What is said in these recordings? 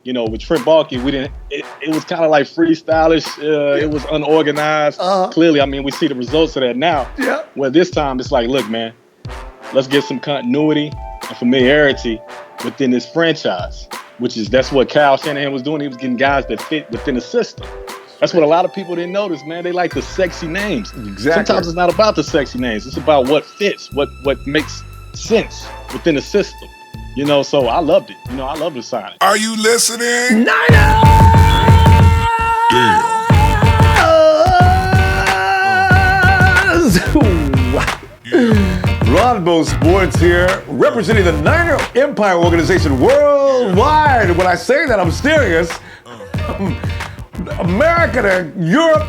with Trip Baalke, we didn't. It was kind of like freestylish. It was unorganized. Clearly, I mean, we see the results of that now. Yeah. Well, this time it's like, look, man, let's get some continuity and familiarity within this franchise, that's what Kyle Shanahan was doing. He was getting guys that fit within the system. That's what a lot of people didn't notice, man. They like the sexy names. Exactly. Sometimes it's not about the sexy names. It's about what fits, what makes sense within the system. So I loved it. I love the signing. Are you listening? Niners! Ronbo Sports here, representing the Niner Empire organization worldwide. And when I say that, I'm serious. America to Europe,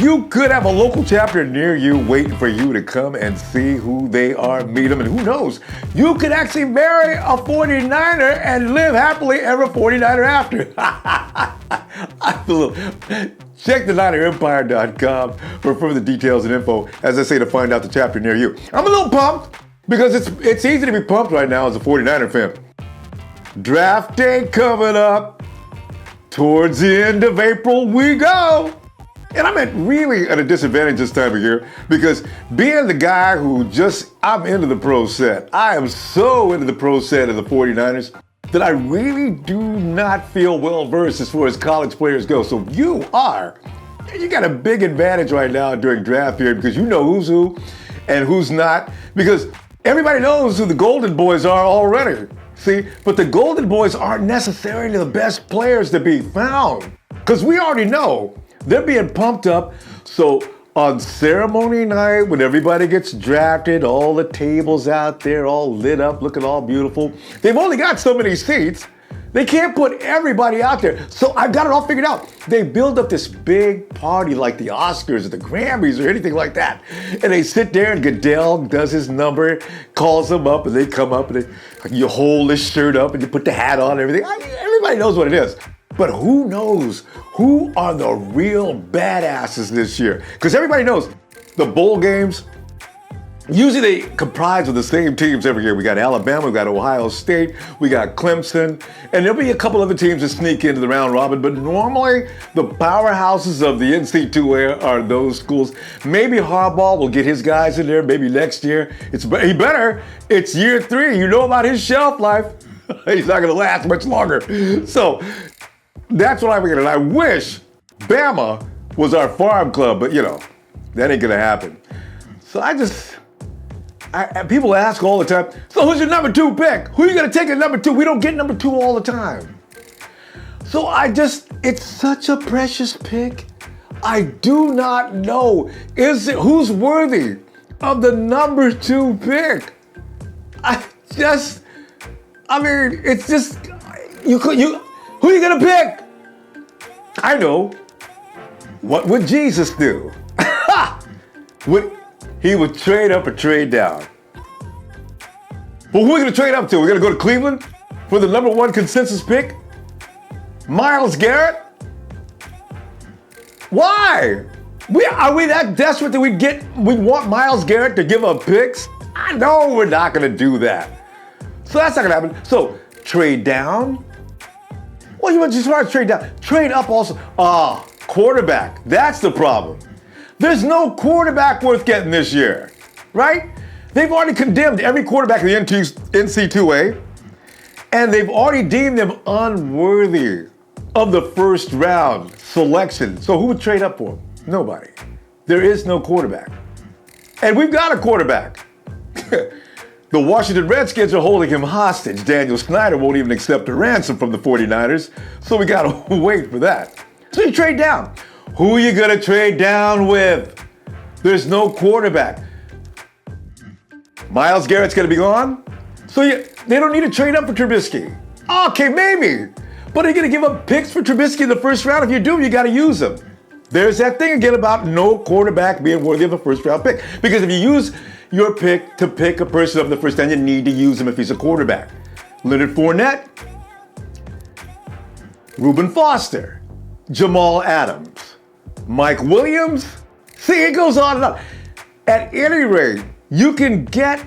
you could have a local chapter near you waiting for you to come and see who they are, meet them, and who knows, you could actually marry a 49er and live happily ever 49er after. Check the NinerEmpire.com for further details and info, as I say, to find out the chapter near you. I'm a little pumped because it's easy to be pumped right now as a 49er fan. Draft day coming up. Towards the end of April we go. And I'm really at a disadvantage this time of year because being the guy I'm into the pro set. I am so into the pro set of the 49ers that I really do not feel well versed as far as college players go. So you got a big advantage right now during draft period because you know who's who and who's not, because everybody knows who the Golden Boys are already. See, but the Golden Boys aren't necessarily the best players to be found because we already know they're being pumped up. So on ceremony night, when everybody gets drafted, all the tables out there all lit up, looking all beautiful. They've only got so many seats. They can't put everybody out there. So I've got it all figured out. They build up this big party like the Oscars or the Grammys or anything like that. And they sit there and Goodell does his number, calls them up, and they come up and you hold this shirt up and you put the hat on and everything. Everybody knows what it is. But who knows who are the real badasses this year? Because everybody knows the bowl games, usually they comprise of the same teams every year. We got Alabama, we got Ohio State, we got Clemson, and there'll be a couple other teams that sneak into the round robin, but normally the powerhouses of the NC2A are those schools. Maybe Harbaugh will get his guys in there, maybe next year. He better. It's year 3. You know about his shelf life. He's not going to last much longer. So that's what I'm thinking. And I wish Bama was our farm club, but that ain't going to happen. So people ask all the time, so who's your number 2 pick? Who are you going to take at number 2? We don't get number 2 all the time. So it's such a precious pick. I do not know. Who's worthy of the number 2 pick? Who are you going to pick? I know. What would Jesus do? He would trade up or trade down. But who are we going to trade up to? We're going to go to Cleveland for the number 1 consensus pick? Myles Garrett? Why? Are we that desperate that we want Myles Garrett to give up picks? I know we're not going to do that. So that's not going to happen. So trade down? Well, you want just want to trade down. Trade up also. Quarterback. That's the problem. There's no quarterback worth getting this year, right? They've already condemned every quarterback in the NC2A, and they've already deemed them unworthy of the first round selection. So who would trade up for him? Nobody. There is no quarterback. And we've got a quarterback. The Washington Redskins are holding him hostage. Daniel Snyder won't even accept a ransom from the 49ers, so we gotta wait for that. So you trade down. Who are you going to trade down with? There's no quarterback. Myles Garrett's going to be gone? So they don't need to trade up for Trubisky. Okay, maybe. But are you going to give up picks for Trubisky in the first round? If you do, you got to use them. There's that thing again about no quarterback being worthy of a first round pick. Because if you use your pick to pick a person up in the first round, you need to use him if he's a quarterback. Leonard Fournette, Reuben Foster, Jamal Adams, Mike Williams. See, it goes on and on. At any rate, you can get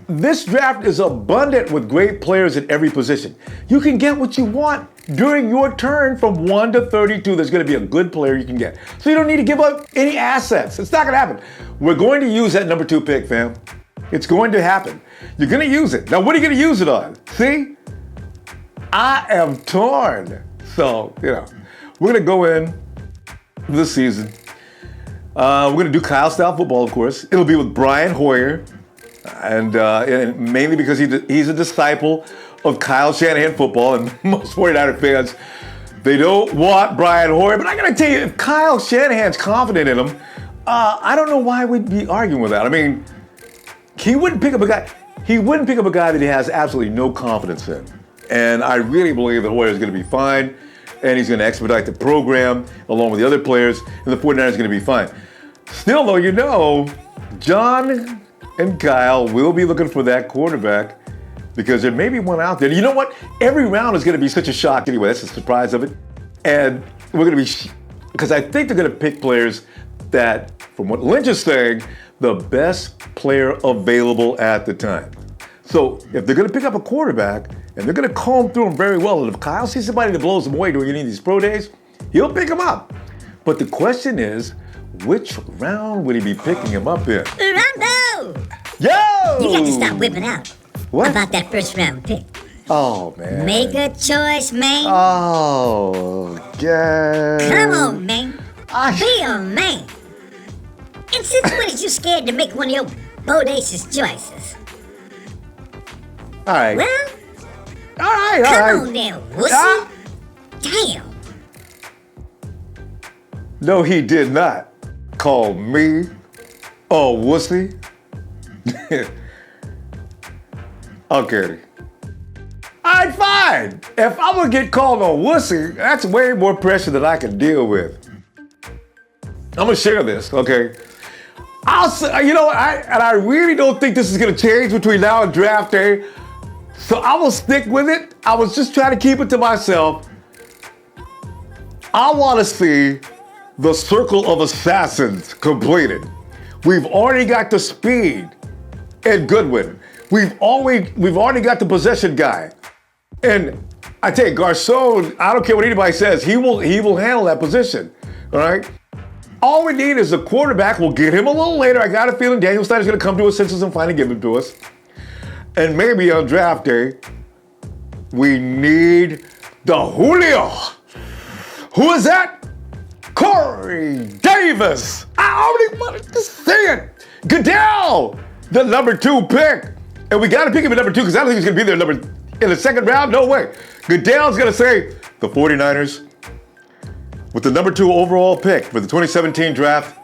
this draft is abundant with great players at every position. You can get what you want during your turn from 1 to 32. There's going to be a good player you can get. So you don't need to give up any assets. It's not going to happen. We're going to use that number 2 pick, fam. It's going to happen. You're going to use it. Now, what are you going to use it on? See? I am torn. So, we're going to go in this season. We're going to do Kyle-style football, of course. It'll be with Brian Hoyer. And mainly because he's a disciple of Kyle Shanahan football, and most 49er fans, they don't want Brian Hoyer. But I got to tell you, if Kyle Shanahan's confident in him, I don't know why we'd be arguing with that. I mean, he wouldn't pick up a guy. He wouldn't pick up a guy that he has absolutely no confidence in. And I really believe that Hoyer is going to be fine, and he's going to expedite the program along with the other players, and the 49ers are going to be fine. Still, though, John and Kyle will be looking for that quarterback because there may be one out there. You know what? Every round is going to be such a shock anyway. That's the surprise of it. And we're going to be, because I think they're going to pick players that, from what Lynch is saying, the best player available at the time. So if they're going to pick up a quarterback and they're going to comb through him very well, and if Kyle sees somebody that blows him away during any of these pro days, he'll pick him up. But the question is, which round would he be picking him up in? Ronbo! Yo! You got to stop whipping out What? about that first round pick. Oh, man. Make a choice, man. Oh, yeah. Come on, man. Be a man. And since when is you scared to make one of your bodacious choices? All right. Well, All right. come on there, wussy. Damn. No, he did not call me a wussy. Okay. All right, fine. If I'm gonna get called a wussy, that's way more pressure than I can deal with. I'm gonna share this, okay? I'll say, you know what? I really don't think this is gonna change between now and draft day. So I will stick with it. I was just trying to keep it to myself. I want to see the circle of assassins completed. We've already got the speed and Goodwin. We've already got the possession guy. And I tell you, Garcon, I don't care what anybody says, he will handle that position. All right? All we need is a quarterback. We'll get him a little later. I got a feeling Daniel Snyder's going to come to his senses and finally give him to us. And maybe on draft day, we need the Julio. Who is that? Corey Davis. I already wanted to say it. Goodell, the number 2 pick. And we got to pick him at number 2 because I don't think he's going to be there in the second round. No way. Goodell's going to say the 49ers, with the number 2 overall pick for the 2017 draft,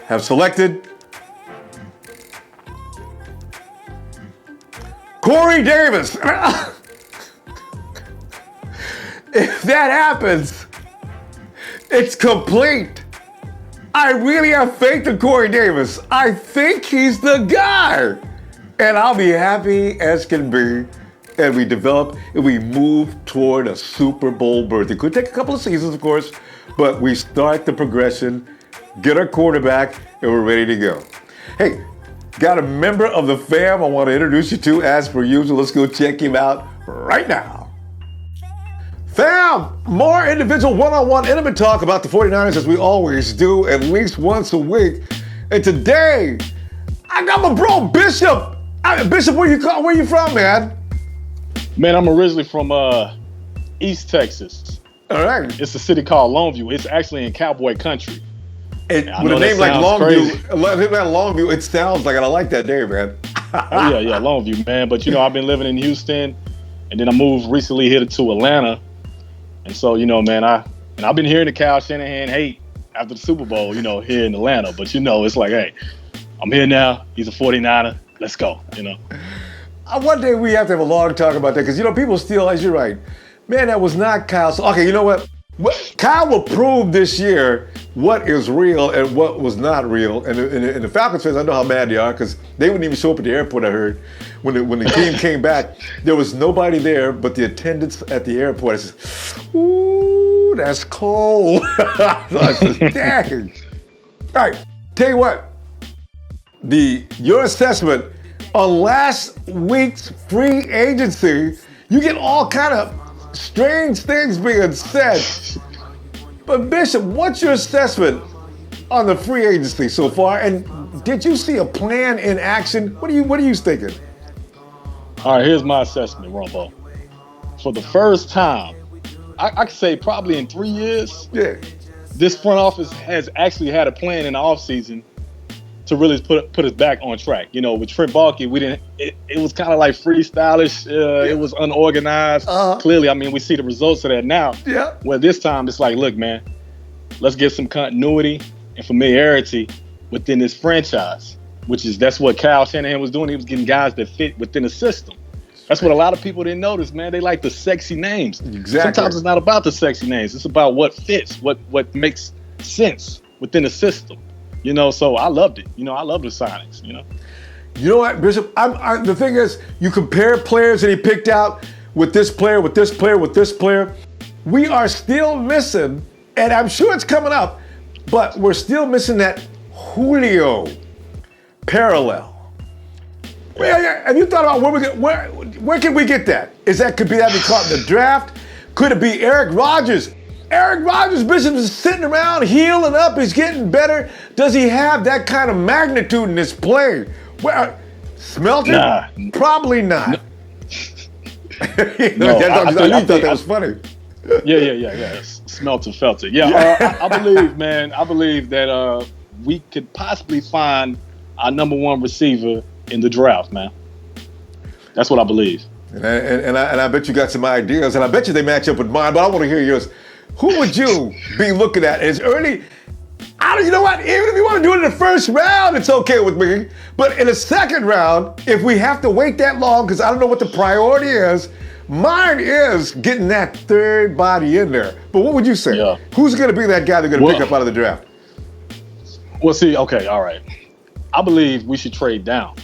have selected Corey Davis. If that happens, it's complete. I really have faith in Corey Davis. I think he's the guy. And I'll be happy as can be. And we develop and we move toward a Super Bowl berth. It could take a couple of seasons, of course, but we start the progression, get our quarterback, and we're ready to go. Hey, got a member of the fam I want to introduce you to as per usual. Let's go check him out right now. Fam, more individual one-on-one intimate talk about the 49ers as we always do at least once a week. And today, I got my bro Bishop. Bishop, where you from, man? Man, I'm originally from East Texas. All right. It's a city called Longview. It's actually in cowboy country. And with a name like Longview, it sounds like it. I like that name, man. yeah, Longview, man. But I've been living in Houston, and then I moved recently here to Atlanta. And so, man, I've been hearing the Kyle Shanahan hate after the Super Bowl, here in Atlanta. But it's like, hey, I'm here now. He's a 49er. Let's go, One day we have to have a long talk about that because, people still, as you're right, man, that was not Kyle. So, okay, you know what? Kyle will prove this year what is real and what was not real. And the Falcons fans, I know how mad they are because they wouldn't even show up at the airport, I heard. When the team came back, there was nobody there but the attendants at the airport. I said, ooh, that's cold. I said, dang. All right, tell you what. Your assessment on last week's free agency, you get all kind of strange things being said. But Bishop, what's your assessment on the free agency so far? And did you see a plan in action? What are you thinking? All right, here's my assessment, Ronbo. For the first time, I could say probably in 3 years, Yeah. this front office has actually had a plan in the offseason to really put us back on track. You know, with Trent Baalke, we didn't. It was kind of like freestylish. It was unorganized. Clearly, I mean, we see the results of that now. Yeah. Well, this time it's like, look, man, let's get some continuity and familiarity within this franchise, that's what Kyle Shanahan was doing. He was getting guys that fit within the system. That's what a lot of people didn't notice, man. They like the sexy names. Exactly. Sometimes it's not about the sexy names. It's about what fits, what makes sense within the system. You know, so I loved it. You know, I love the signings, you know. You know what, Bishop? The thing is, you compare players that he picked out with this player, with this player, with this player. We are still missing, and I'm sure it's coming up, but we're still missing that Julio parallel. Have you thought about where can we get that? Could that be caught in the draft? Could it be Eric Rodgers? Eric Rodgers, Bishop, is sitting around healing up. He's getting better. Does he have that kind of magnitude in his play? Smelter? Nah. Probably not. No. I knew you thought that was funny. Yeah. Smelter felt it. Yeah, I believe, man. I believe that we could possibly find our number one receiver in the draft, man. That's what I believe. And I bet you got some ideas, and I bet you they match up with mine, but I want to hear yours. Who would you be looking at as early? You know what? Even if you want to do it in the first round, it's okay with me. But in the second round, if we have to wait that long, because I don't know what the priority is, mine is getting that third body in there. But what would you say? Yeah. Who's going to be that guy they're going to pick up out of the draft? Well, see, okay, all right. I believe we should trade down.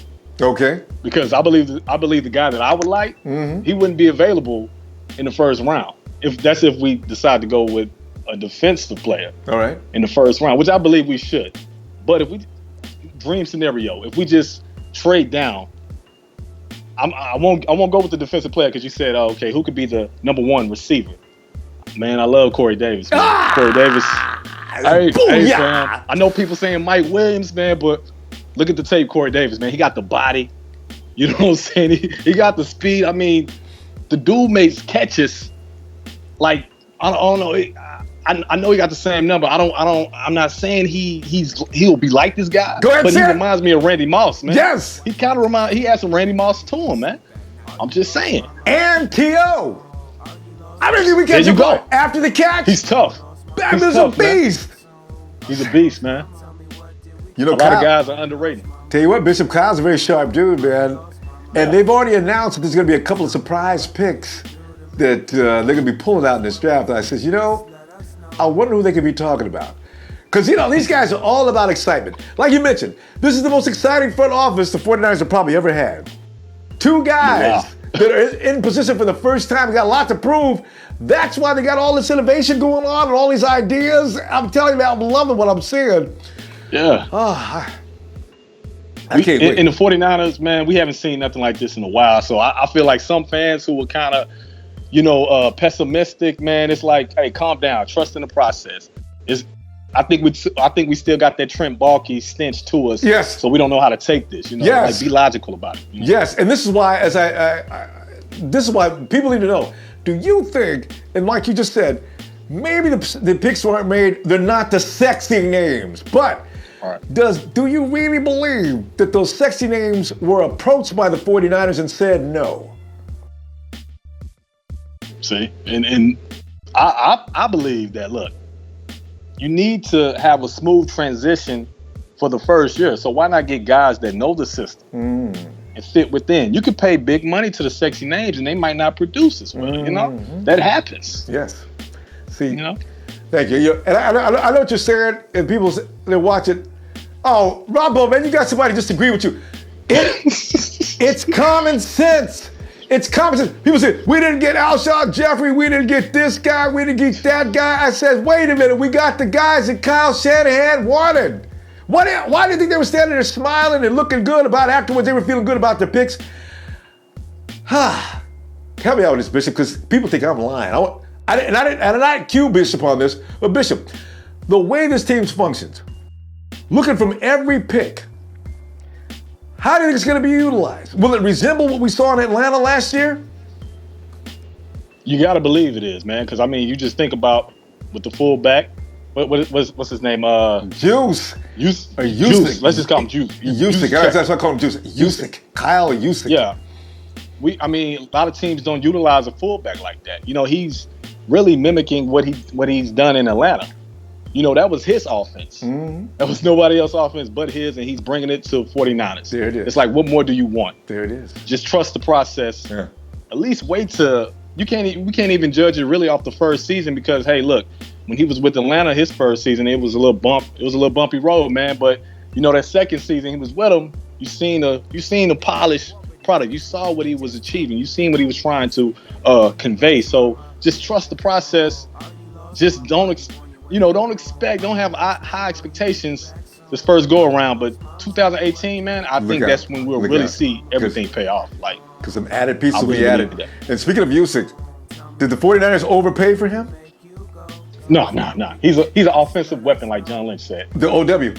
Okay. Because I believe the guy that I would like, he wouldn't be available in the first round. If we decide to go with a defensive player, all right, in the first round, which I believe we should. But if we dream scenario, if we just trade down, I won't go with the defensive player because you said, okay, who could be the number one receiver? Man, I love Corey Davis. Man. Corey Davis. Hey, fam. I know people saying Mike Williams, man, but look at the tape, Corey Davis, man. He got the body. You know what I'm saying? He got the speed. I mean, the dude makes catches. Like, I don't know. I know he got the same number. I'm not saying he'll be like this guy. Go ahead, but he reminds me of Randy Moss, man. Yes. He kind of he has some Randy Moss to him, man. I'm just saying. And T.O. I don't think we catch him after the catch. He's tough. That is a beast. Man. He's a beast, man. You know, a lot of guys are underrated. Tell you what, Bishop, Kyle's a very sharp dude, man. And they've already announced that there's going to be a couple of surprise picks that they're going to be pulling out in this draft. And I says, I wonder who they could be talking about. Because, these guys are all about excitement. Like you mentioned, this is the most exciting front office the 49ers have probably ever had. Two guys that are in position for the first time, got a lot to prove. That's why they got all this innovation going on and all these ideas. I'm telling you, I'm loving what I'm seeing. Yeah. I can't wait. In the 49ers, man, we haven't seen nothing like this in a while. So I feel like some fans who were kind of, pessimistic, man, it's like, hey, calm down, trust in the process. I think we still got that Trent Baalke stench to us. Yes. So we don't know how to take this. Yes. Like be logical about it. Yes, and this is why, this is why people need to know. Do you think, and like you just said, maybe the picks weren't made? They're not the sexy names, but. Do you really believe that those sexy names were approached by the 49ers and said no? See, and I believe that, look, you need to have a smooth transition for the first year. So why not get guys that know the system and fit within? You could pay big money to the sexy names and they might not produce as well, That happens. Yes. See, thank you. And I know what you're saying, and people, they're watching. Oh, Ronbo, man, you got somebody just agree with you. It's common sense. It's common sense. People say, we didn't get Alshon Jeffrey, we didn't get this guy, we didn't get that guy. I said, wait a minute, we got the guys that Kyle Shanahan wanted. Why do you think they were standing there smiling and looking good about afterwards? They were feeling good about their picks. Help me out with this, Bishop, because people think I'm lying. I didn't cue Bishop on this, but Bishop, the way this team functions, looking from every pick, how do you think it's going to be utilized? Will it resemble what we saw in Atlanta last year? You got to believe it is, man, because, I mean, you just think about with the fullback, what's his name? Juice. Juice. Let's just call him Juice. Juszczyk. That's what I call him, Juice. Juszczyk. Kyle Juszczyk. Yeah. A lot of teams don't utilize a fullback like that. He's really mimicking what he's done in Atlanta. That was his offense. Mm-hmm. That was nobody else's offense but his, and he's bringing it to 49ers. There it is. It's like, what more do you want? There it is. Just trust the process. Yeah. At least wait to we can't even judge it really off the first season because, hey, look, when he was with Atlanta his first season, it was a little bumpy road, man. But that second season he was with them, you seen the polished product. You saw what he was achieving. You seen what he was trying to convey. So just trust the process. Just don't have high expectations this first go around. But 2018, man, I think that's when we'll really see everything pay off. Because some added pieces will be added. And speaking of Juszczyk, did the 49ers overpay for him? No. He's an offensive weapon, like John Lynch said. The OW.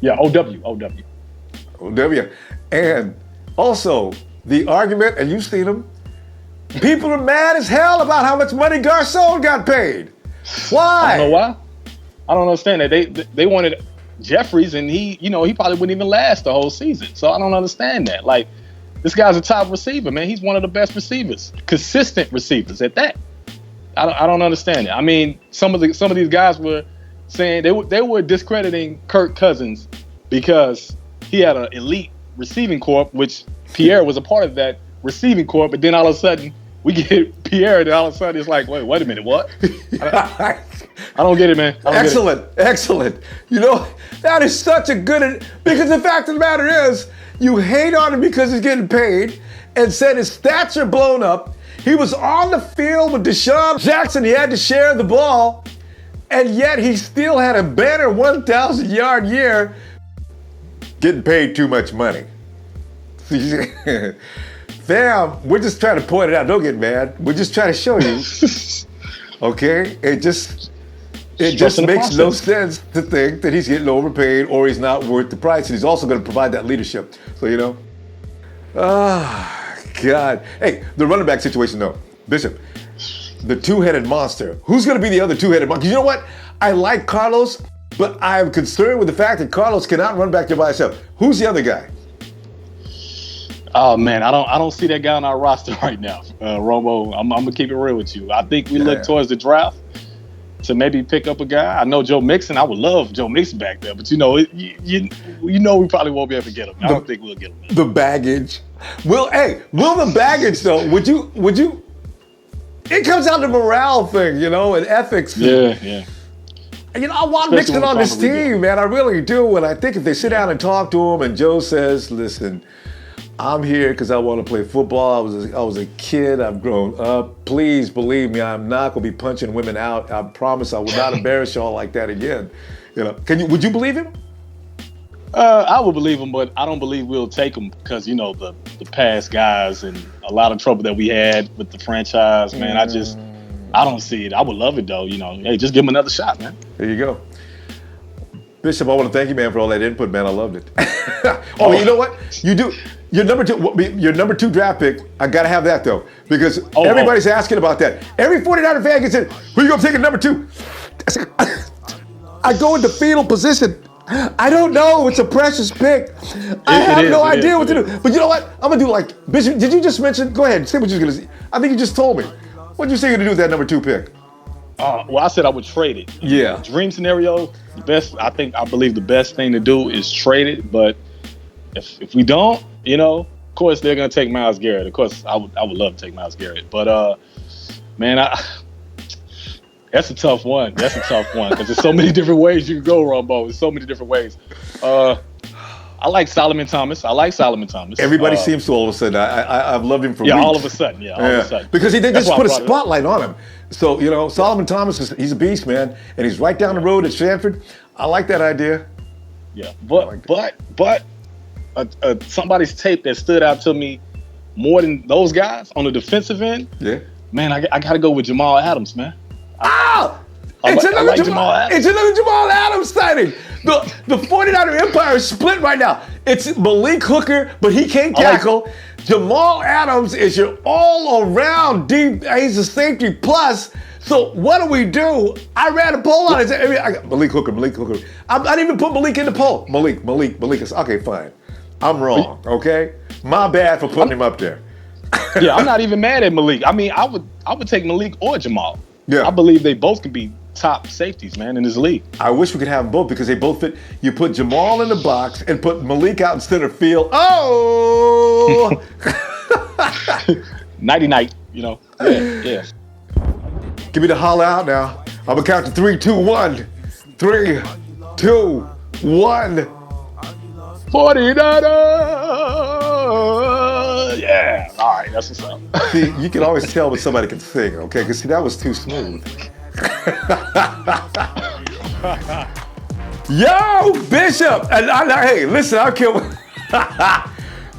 Yeah, OW. OW. And also, the argument, and you've seen them, people are mad as hell about how much money Garcon got paid. Why? I don't know why. I don't understand that. They wanted Jeffries, and he probably wouldn't even last the whole season. So I don't understand that. Like, this guy's a top receiver, man. He's one of the best receivers, consistent receivers at that. I don't understand it. I mean, some of these guys were saying they were discrediting Kirk Cousins because he had an elite receiving corps, which Pierre was a part of that receiving corps. But then all of a sudden we get Pierre, and all of a sudden it's like, wait a minute, what? I don't get it, man. Excellent. That is such a good, because the fact of the matter is, you hate on him because he's getting paid and said his stats are blown up. He was on the field with Deshaun Jackson. He had to share the ball, and yet he still had a banner 1,000-yard year, getting paid too much money. Fam, we're just trying to point it out. Don't get mad. We're just trying to show you. Okay? It just makes no sense to think that he's getting overpaid or he's not worth the price. And he's also going to provide that leadership. So, God. Hey, the running back situation, though. Bishop, the two-headed monster. Who's going to be the other two-headed monster? You know what? I like Carlos, but I'm concerned with the fact that Carlos cannot run back there by himself. Who's the other guy? Oh, man, I don't see that guy on our roster right now, Ronbo. I'm going to keep it real with you. I think we look towards the draft to maybe pick up a guy. I know Joe Mixon. I would love Joe Mixon back there, but we probably won't be able to get him. I don't think we'll get him. The baggage. Will the baggage though? Would you? It comes down to morale thing, and ethics. Yeah. And I want Mixon on this team, man. I really do. And I think if they sit down and talk to him, and Joe says, "Listen, I'm here because I want to play football. I was a kid. I've grown up. Please believe me, I'm not going to be punching women out. I promise I will not embarrass y'all like that again." Would you believe him? I would believe him, but I don't believe we'll take him because, the past guys and a lot of trouble that we had with the franchise, man. I don't see it. I would love it, though. Hey, just give him another shot, man. There you go. Bishop, I want to thank you, man, for all that input, man. I loved it. You know what? You do. Your number two draft pick, I got to have that, though, because everybody's asking about that. Every 49er fan gets in, who you going to take at number two? I go into fetal position. I don't know. It's a precious pick. I have no idea what to do. But you know what? I'm going to do like, Bishop, did you just mention? Go ahead. Say what you're going to say. I think you just told me. What did you say you're going to do with that number two pick? Well, I said I would trade it. Yeah. Dream scenario, I believe the best thing to do is trade it. But if we don't, of course they're going to take Myles Garrett. Of course, I would love to take Myles Garrett. But, man, that's a tough one. Because there's so many different ways you can go, Ronbo. There's so many different ways. I like Solomon Thomas. Everybody seems to all of a sudden. I've loved him for weeks. All of a sudden. Because they just put a spotlight on him. So, Solomon Thomas, he's a beast, man. And he's right down the road at Stanford. I like that idea. Yeah, but somebody's tape that stood out to me more than those guys on the defensive end. Yeah. Man, I got to go with Jamal Adams, man. It's another Jamal Adams sighting. The 49er empire is split right now. It's Malik Hooker, but he can't tackle. Jamal Adams is your all-around deep. He's a safety plus. So what do? I ran a poll on it. I got Malik Hooker. I didn't even put Malik in the poll. Malik is okay. Fine. I'm wrong. Okay, my bad for putting him up there. Yeah, I'm not even mad at Malik. I mean, I would take Malik or Jamal. Yeah, I believe they both can be top safeties, man, in this league. I wish we could have them both because they both fit. You put Jamal in the box and put Malik out in center field. Oh, nighty-night, you know. Yeah. Give me the holla out now. I'm gonna count to 3, 2, 1. 3, 2, 1. 49ers! Yeah. All right, that's what's up. See, you can always tell when somebody can sing, okay? Because see, that was too smooth. Yo, Bishop! And hey, listen, I don't care.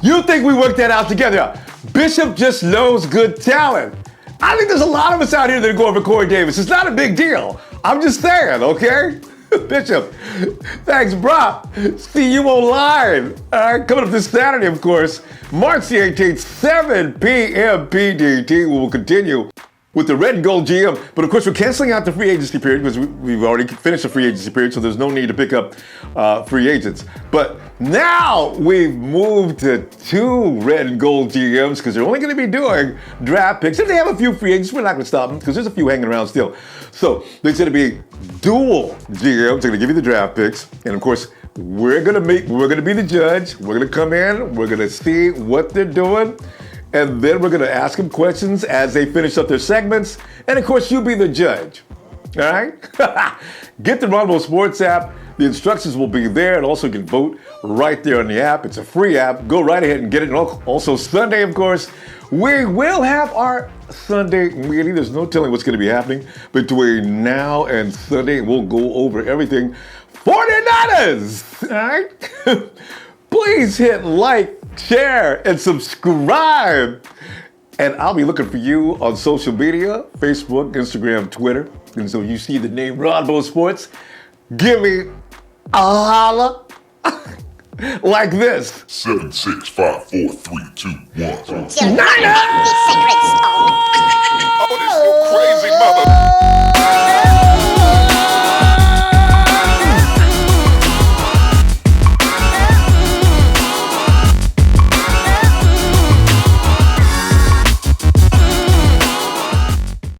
You think we worked that out together? Bishop just knows good talent. I think there's a lot of us out here that are going for Corey Davis. It's not a big deal. I'm just saying, okay? Bishop, thanks, bro. See you online. All right, coming up this Saturday, of course, March the 18th, 7 p.m. PDT. We will continue with the red and gold GM. But of course, we're canceling out the free agency period because we've already finished the free agency period, so there's no need to pick up free agents. But now we've moved to 2 red and gold GMs because they're only going to be doing draft picks. If they have a few free agents, we're not going to stop them because there's a few hanging around still. So there's going to be dual GMs. They're going to give you the draft picks. And of course, we're going to be the judge. We're going to come in. We're going to see what they're doing. And then we're going to ask them questions as they finish up their segments. And of course, you'll be the judge. All right? Get the Ronbo Sports app. The instructions will be there. And also you can vote right there on the app. It's a free app. Go right ahead and get it. And also Sunday, of course, we will have our Sunday meeting. There's no telling what's going to be happening between now and Sunday. We'll go over everything 49ers. All right? Please hit like, share, and subscribe. And I'll be looking for you on social media, Facebook, Instagram, Twitter. And so you see the name Ronbo Sports, give me a holla like this. 7, 6, 5, 4, 3, 2, 1. Niners! Oh, this you crazy mother.